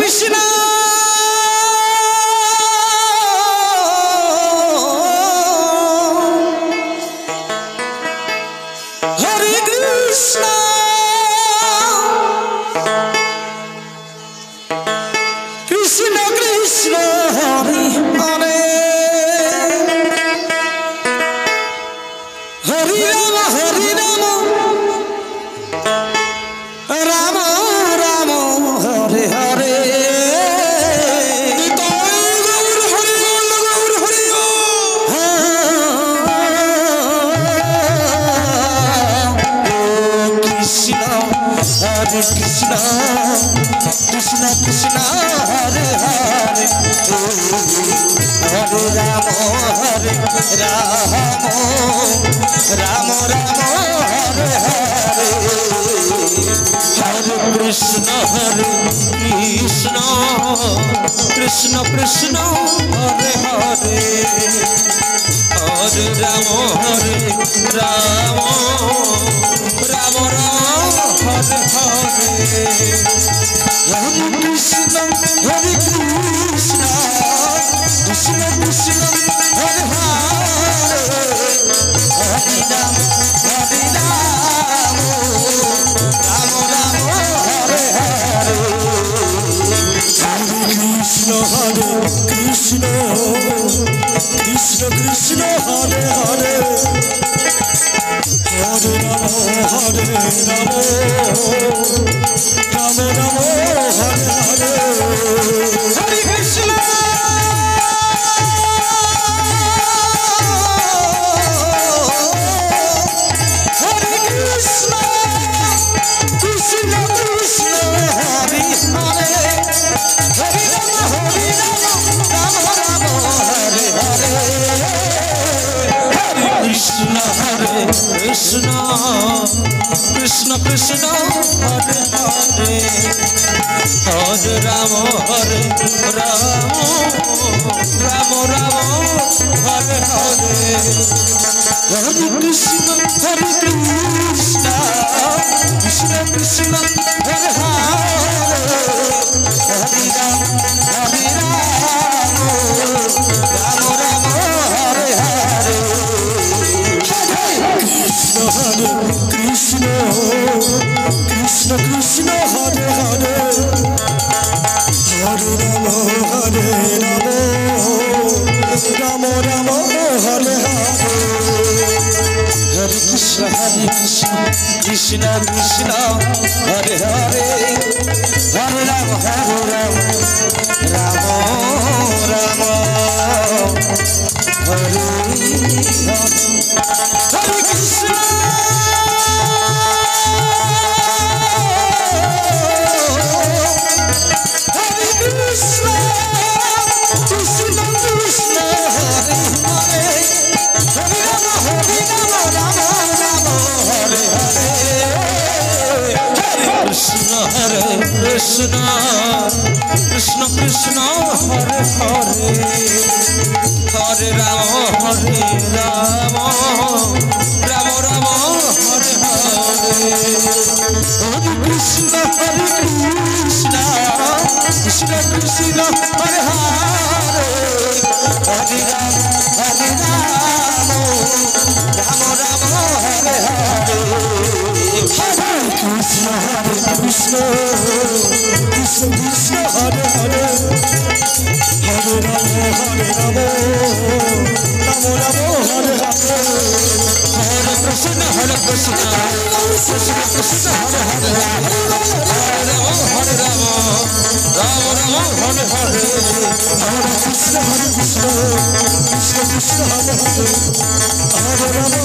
Krishna Hare Krishna Krishna Krishna Hare Hare Hari Ram Ram Ram Hare Hare Krishna Hare Krishna Krishna Krishna Hare Hare Hare Ram Ram Ram Hare Hare Hare Krishna Krishna Krishna Hare Hare Hare Ram Ram Ram Hare Hare Hare Krishna Krishna Krishna Krishna Hare Hare Hare Ram Ram Ram Hare Hare Krishna Krishna Krishna Krishna Hare Hare Hare Ram Ram Ram Hare Hare Hare Krishna Hare Krishna Krishna Krishna Hare Hare Hare Ram Ram Hare Hare Hare Krishna Krishna Krishna Krishna Hare Hare Hare Ram Ram Ram Hare Hare Hare Krishna Krishna Krishna Krishna Hare Hare Hare Ram Ram Ram Hare Hare Krishna Krishna Krishna Krishna Hare Hare Hare Ram Ram Ram Hare Hare Hare Krishna Krishna Krishna Hare Hare Hare Ram Ram Ram Hare Hare Krishna Hare Krishna Krishna Krishna Hare Hare Hare Ram Ram Hare Hare Hare Krishna Krishna Krishna Krishna Hare Hare Hare Ram Ram Ram Hare Hare Hare Krishna Krishna Krishna Krishna Hare Hare Hare Ram Ram Ram Hare Hare Hare Krishna Krishna Krishna Krishna Hare Hare Hare Ram Ram Ram Hare Hare Hare Krishna Krishna Krishna Hare Hare Hare Ram Ram Hare Hare Hare Krishna Krishna Krishna Krishna Hare Hare Hare Ram